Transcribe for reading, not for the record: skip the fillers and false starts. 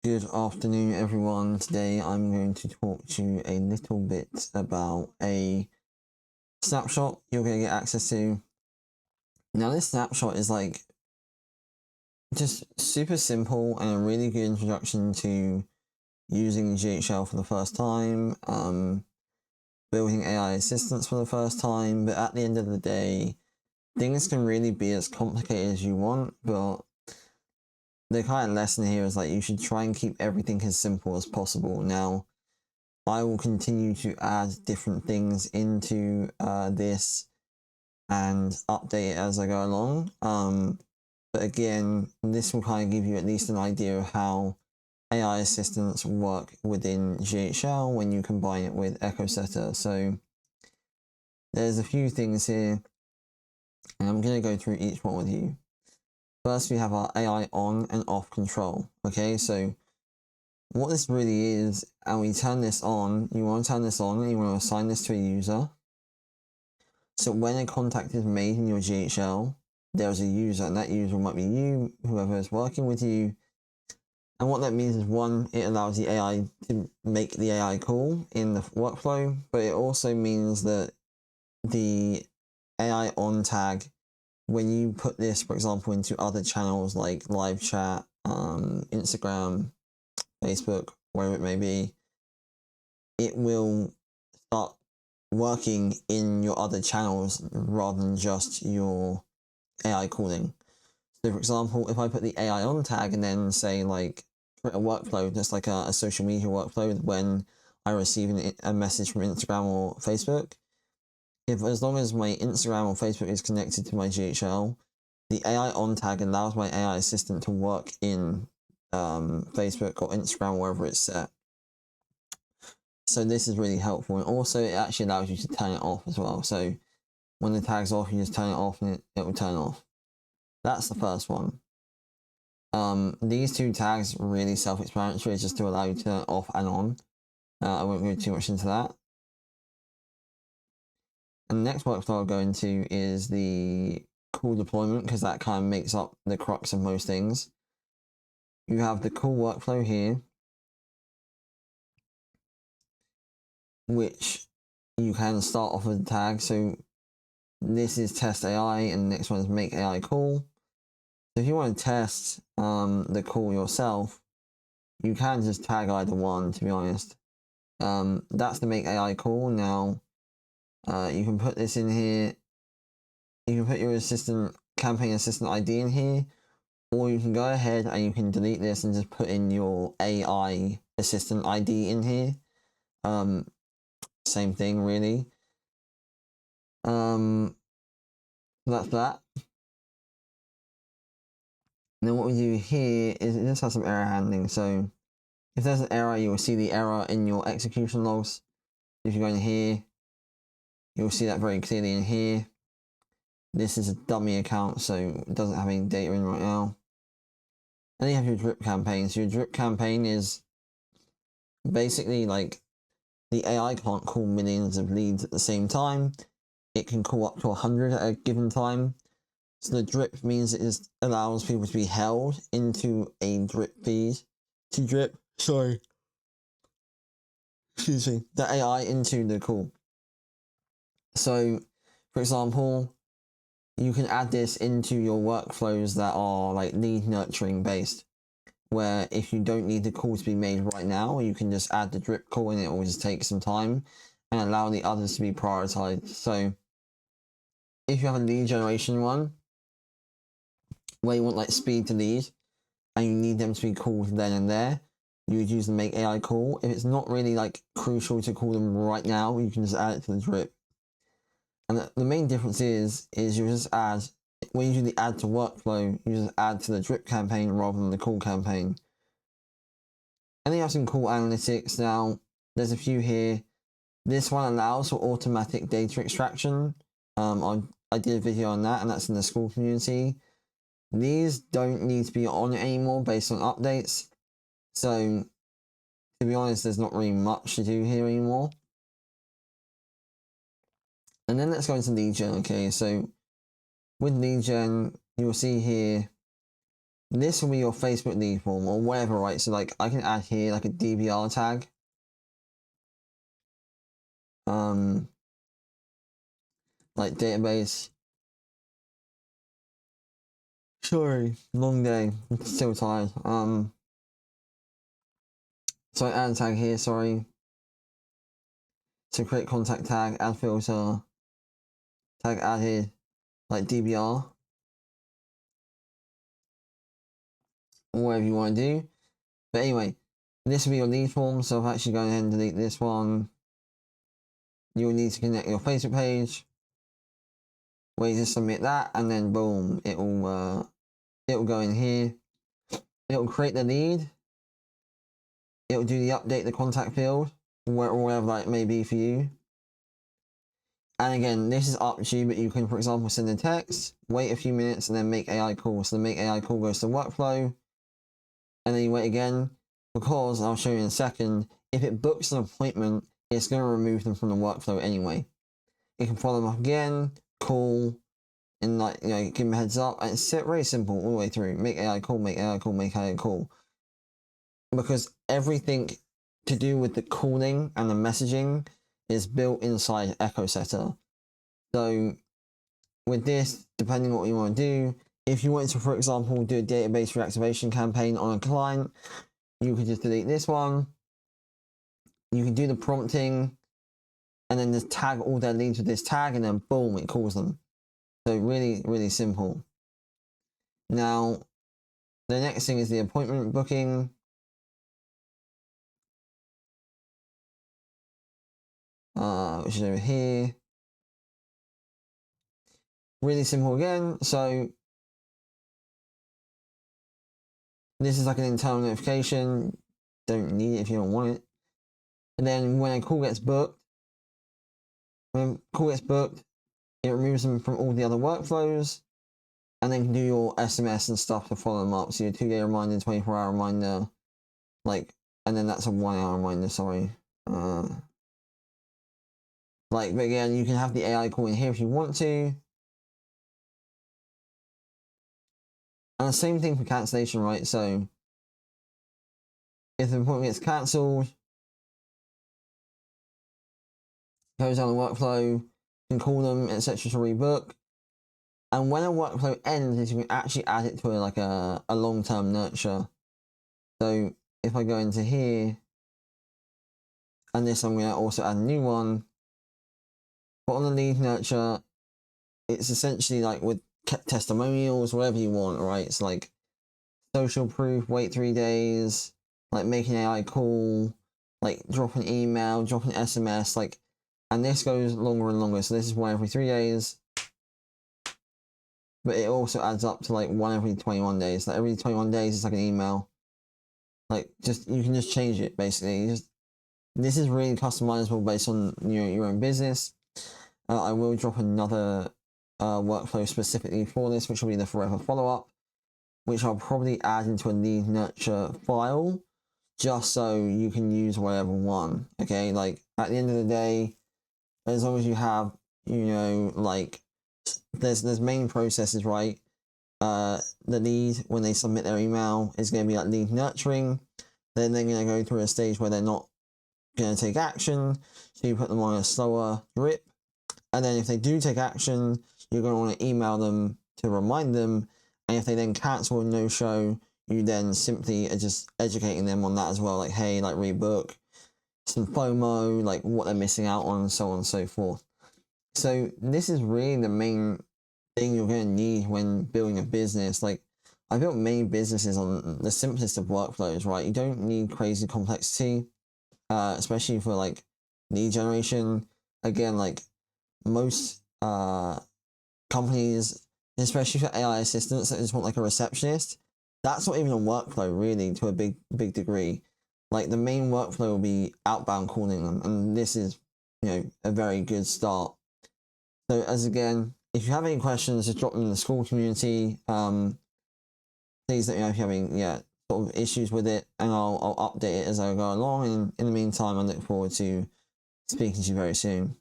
Good afternoon, everyone. Today I'm going to talk to you a little bit about a snapshot you're going to get access to. Now, this snapshot is like just super simple and a really good introduction to using GHL for the first time, building AI assistants for the first time. But at the end of the day, things can really be as complicated as you want, but the kind of lesson here is like you should try and keep everything as simple as possible. Now, I will continue to add different things into this and update it as I go along. But again, this will kind of give you at least an idea of how AI assistants work within GHL when you combine it with EchoSetter. So there's a few things here, and I'm going to go through each one with you. First, we have our AI on and off control. Okay, so what this really is, and we turn this on, you want to turn this on and you want to assign this to a user. So when a contact is made in your GHL, there's a user, and that user might be you, whoever is working with you. And what that means is, one, it allows the AI to make the AI call in the workflow, but it also means that the AI on tag, when you put this, for example, into other channels like live chat, Instagram, Facebook, wherever it may be, it will start working in your other channels rather than just your AI calling. So for example, if I put the AI on tag and then say like a workflow, just like a social media workflow, when I receive a message from Instagram or Facebook, as long as my Instagram or Facebook is connected to my GHL, the AI on tag allows my AI assistant to work in Facebook or Instagram, wherever it's set. So this is really helpful, and also it actually allows you to turn it off as well. So when the tag's off, you just turn it off and it will turn off. That's the first one. These two tags are really self-explanatory, just to allow you to turn it off and on. I won't go too much into that. And the next workflow I'll go into is the call deployment, because that kind of makes up the crux of most things. You have the call workflow here, which you can start off with a tag. So this is test AI, and the next one is make AI call. So if you want to test the call yourself, you can just tag either one, to be honest. That's the make AI call. Now, you can put this in here. You can put your campaign assistant ID in here, or you can go ahead and you can delete this and just put in your AI assistant ID in here. Same thing, really. That's that. And then what we do here is it just has some error handling. So if there's an error, you will see the error in your execution logs. If you go in here, you'll see that very clearly in here. This is a dummy account, so it doesn't have any data in right now. And then you have your drip campaign. So your drip campaign is basically like the AI can't call millions of leads at the same time. It can call up to 100 at a given time. So the drip means it just allows people to be held into a drip feed. Excuse me. The AI into the call. So, for example, you can add this into your workflows that are like lead nurturing based, where if you don't need the call to be made right now, you can just add the drip call and it will just take some time and allow the others to be prioritized. So if you have a lead generation one, where you want like speed to lead and you need them to be called then and there, you would use the make AI call. If it's not really like crucial to call them right now, you can just add it to the drip. And the main difference is you just add, when you do the add to workflow, you just add to the drip campaign rather than the call campaign. And then you have some cool analytics. Now, there's a few here. This one allows for automatic data extraction. I did a video on that, and that's in the school community. These don't need to be on anymore based on updates. So, to be honest, there's not really much to do here anymore. And then let's go into lead gen. Okay, so with lead gen, you'll see here this will be your Facebook lead form or whatever, right? So like I can add here like a DBR tag. Like database. Sorry, long day. Still tired. So I add a tag here, sorry. So create contact tag, add filter, tag added, like DBR. Or whatever you want to do. But anyway, this will be your lead form, so I've actually gone ahead and delete this one. You'll need to connect your Facebook page. Where you just submit that, and then boom, it'll go in here. It'll create the lead. It'll do the update the contact field, wherever that may be for you. And again, this is up to you, but you can, for example, send a text, wait a few minutes, and then make AI call. So the make AI call goes to workflow, and then you wait again, because I'll show you in a second, if it books an appointment, it's going to remove them from the workflow anyway. You can follow them up again, call, and like, give them a heads up, and it's very simple all the way through. Make AI call, make AI call, make AI call. Because everything to do with the calling and the messaging is built inside Echo Setter. So with this, depending on what you want to do, if you wanted to, for example, do a database reactivation campaign on a client, you could just delete this one. You can do the prompting and then just tag all their leads with this tag, and then boom, it calls them. So really, really simple. Now, the next thing is the appointment booking. Which is over here. Really simple again. So this is like an internal notification. Don't need it if you don't want it. And then when a call gets booked, it removes them from all the other workflows, and then you can do your SMS and stuff to follow them up. So your 2-day reminder, 24-hour reminder, and then that's a 1-hour reminder, sorry. But again, you can have the AI call in here if you want to. And the same thing for cancellation, right? So if the appointment gets cancelled, goes down the workflow, you can call them, etc. to rebook. And when a workflow ends, you can actually add it to a long-term nurture. So if I go into here, and this I'm going to also add a new one. But on the lead nurture, it's essentially like with testimonials, whatever you want, right? It's like social proof, wait 3 days, like make an AI call, like drop an email, drop an SMS, and this goes longer and longer. So this is 1 every 3 days. But it also adds up to 1 every 21 days. Like every 21 days, it's like an email. You can just change it basically. This is really customizable based on your own business. I will drop another workflow specifically for this, which will be the forever follow-up, which I'll probably add into a lead nurture file, just so you can use whatever one. Okay, at the end of the day, as long as you have, there's main processes, right? The lead, when they submit their email, is going to be lead nurturing. Then they're going to go through a stage where they're not going to take action, so you put them on a slower drip. And then if they do take action, you're going to want to email them to remind them. And if they then cancel a no-show, you then simply are just educating them on that as well. Hey, rebook, some FOMO, what they're missing out on, and so on and so forth. So this is really the main thing you're going to need when building a business. I built many businesses on the simplest of workflows, right? You don't need crazy complexity, especially for lead generation. Again, most companies, especially for AI assistants that just want a receptionist, that's not even a workflow really to a big degree. The main workflow will be outbound calling them, and this is a very good start. So again, if you have any questions, just drop them in the school community. Please let me know if you're having sort of issues with it, and I'll update it as I go along. And in the meantime, I look forward to speaking to you very soon.